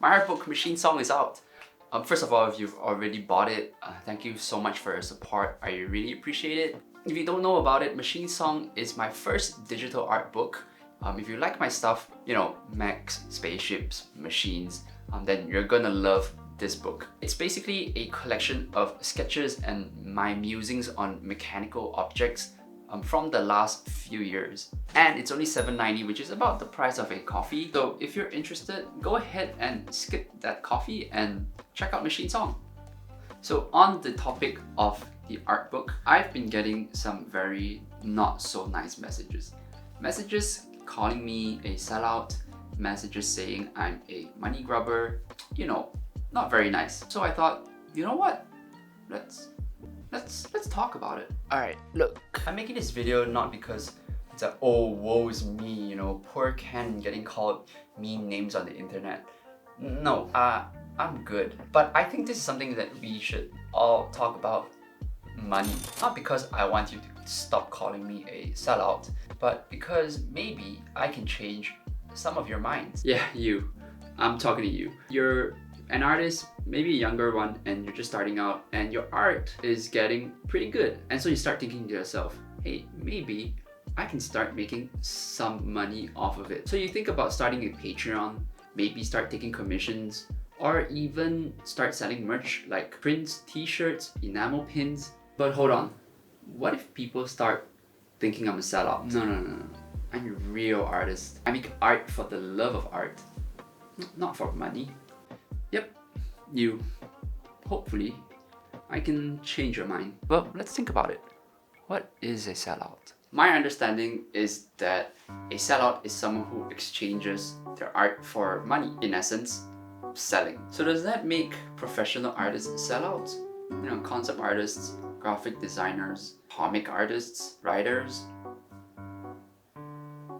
My art book, Machine Song, is out. First of all, if you've already bought it, thank you so much for your support. I really appreciate it. If you don't know about it, Machine Song is my first digital art book. If you like my stuff, you know, mechs, spaceships, machines, then you're gonna love this book. It's basically a collection of sketches and my musings on mechanical objects from the last few years. And it's only $7.90, which is about the price of a coffee. So if you're interested, go ahead and skip that coffee and check out Machine Song. So on the topic of the art book, I've been getting some very not so nice messages. Messages calling me a sellout, messages saying I'm a money grubber, you know, not very nice. So I thought, you know what? Let's talk about it. Alright, look. I'm making this video not because it's a oh woe is me, you know, poor Ken getting called mean names on the internet. No, I'm good. But I think this is something that we should all talk about. Money. Not because I want you to stop calling me a sellout, but because maybe I can change some of your minds. Yeah, you. I'm talking to you. You're an artist, maybe a younger one, and you're just starting out and your art is getting pretty good. And so you start thinking to yourself, hey, maybe I can start making some money off of it. So you think about starting a Patreon, maybe start taking commissions, or even start selling merch like prints, t-shirts, enamel pins. But hold on, what if people start thinking I'm a sellout? No. I'm a real artist. I make art for the love of art, not for money. Yep, you. Hopefully, I can change your mind. But let's think about it. What is a sellout? My understanding is that a sellout is someone who exchanges their art for money. In essence, selling. So does that make professional artists sellouts? You know, concept artists, graphic designers, comic artists, writers?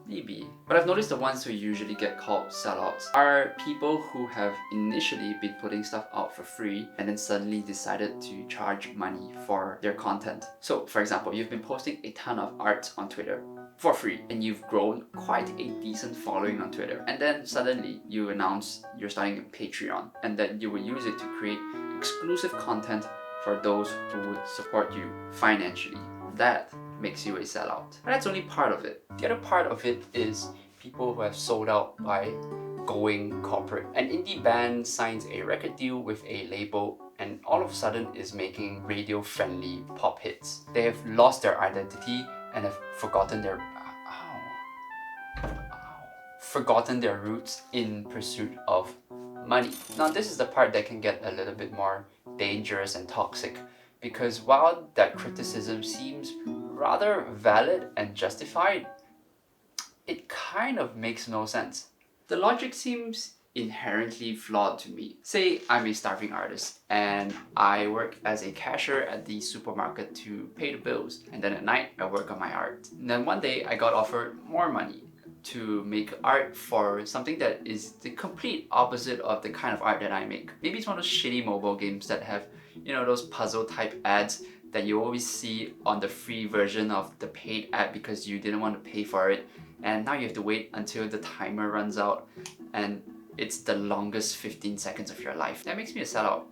Maybe. But I've noticed the ones who usually get called sellouts are people who have initially been putting stuff out for free and then suddenly decided to charge money for their content. So for example, you've been posting a ton of art on Twitter for free and you've grown quite a decent following on Twitter, and then suddenly you announce you're starting a Patreon and that you will use it to create exclusive content for those who would support you financially. That makes you a sellout. But that's only part of it. The other part of it is people who have sold out by going corporate. An indie band signs a record deal with a label and all of a sudden is making radio-friendly pop hits. They have lost their identity and have forgotten their roots in pursuit of money. Now this is the part that can get a little bit more dangerous and toxic, because while that criticism seems rather valid and justified, it kind of makes no sense. The logic seems inherently flawed to me. Say I'm a starving artist and I work as a cashier at the supermarket to pay the bills, and then at night I work on my art. And then one day I got offered more money to make art for something that is the complete opposite of the kind of art that I make. Maybe it's one of those shitty mobile games that have, you know, those puzzle type ads that you always see on the free version of the paid ad because you didn't want to pay for it, and now you have to wait until the timer runs out and it's the longest 15 seconds of your life. That makes me a sellout,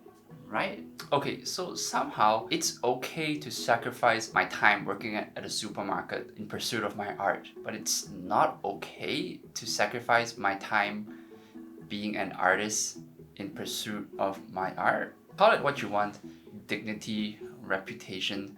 right? Okay, so somehow it's okay to sacrifice my time working at a supermarket in pursuit of my art, but it's not okay to sacrifice my time being an artist in pursuit of my art. Call it what you want: dignity, reputation,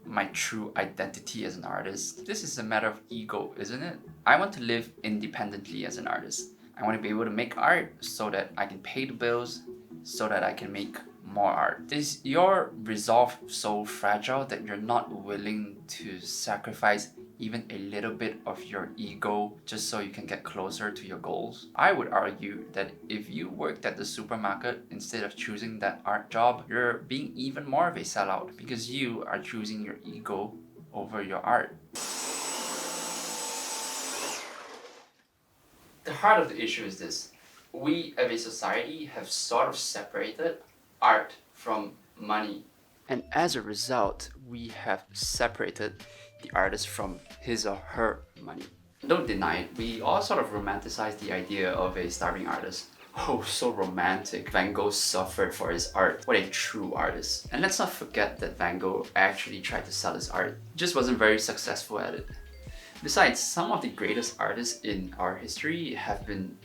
my true identity as an artist. This is a matter of ego, isn't it? I want to live independently as an artist. I want to be able to make art so that I can pay the bills, so that I can make more art. Is your resolve so fragile that you're not willing to sacrifice even a little bit of your ego just so you can get closer to your goals? I would argue that if you worked at the supermarket instead of choosing that art job, you're being even more of a sellout because you are choosing your ego over your art. The heart of the issue is this: we as a society have sort of separated art from money. And as a result, we have separated the artist from his or her money. Don't deny it, we all sort of romanticize the idea of a starving artist. Oh, so romantic. Van Gogh suffered for his art. What a true artist. And let's not forget that Van Gogh actually tried to sell his art. He just wasn't very successful at it. Besides, some of the greatest artists in our history have been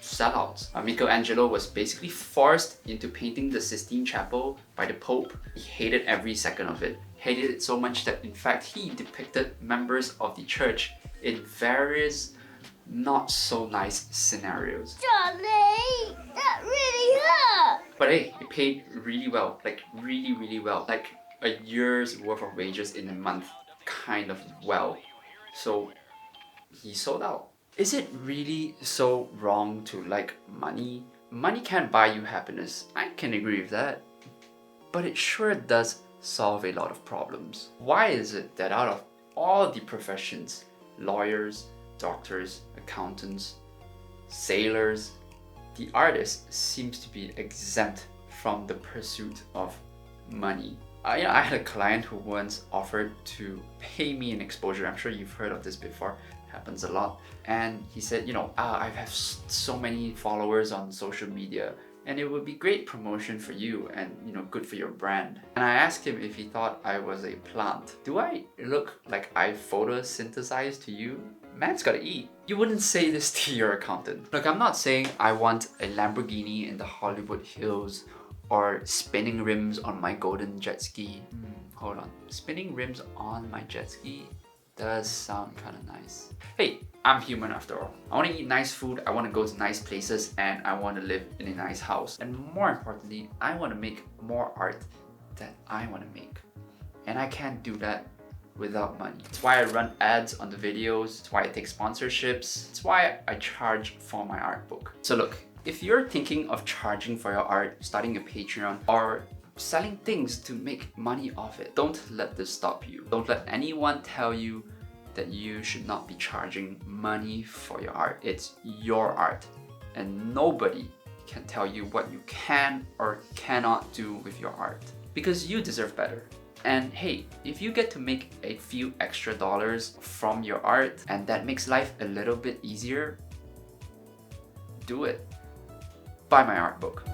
sellouts. Michelangelo was basically forced into painting the Sistine Chapel by the Pope. He hated every second of it. Hated it so much that in fact he depicted members of the church in various not so nice scenarios. Charlie, that really hurt! But hey, it paid really well, like really well, like a year's worth of wages in a month, kind of well. So he sold out. Is it really so wrong to like money? Money can't buy you happiness. I can agree with that. But it sure does solve a lot of problems. Why is it that out of all the professions, lawyers, doctors, accountants, sailors, the artist seems to be exempt from the pursuit of money? I had a client who once offered to pay me an exposure. I'm sure you've heard of this before. Happens a lot. And he said, I have so many followers on social media and it would be great promotion for you and good for your brand. And I asked him if he thought I was a plant. Do I look like I photosynthesize to you? Man's gotta eat. You wouldn't say this to your accountant. Look, I'm not saying I want a Lamborghini in the Hollywood Hills or spinning rims on my golden jet ski. Hold on. Spinning rims on my jet ski does sound kind of nice. Hey, I'm human after all. I want to eat nice food, I want to go to nice places, and I want to live in a nice house. And more importantly, I want to make more art that I want to make. And I can't do that without money. It's why I run ads on the videos, it's why I take sponsorships, it's why I charge for my art book. So look, if you're thinking of charging for your art, starting a Patreon, or selling things to make money off it, don't let this stop you. Don't let anyone tell you that you should not be charging money for your art. It's your art, and nobody can tell you what you can or cannot do with your art, because you deserve better. And hey, if you get to make a few extra dollars from your art and that makes life a little bit easier, do it. Buy my art book.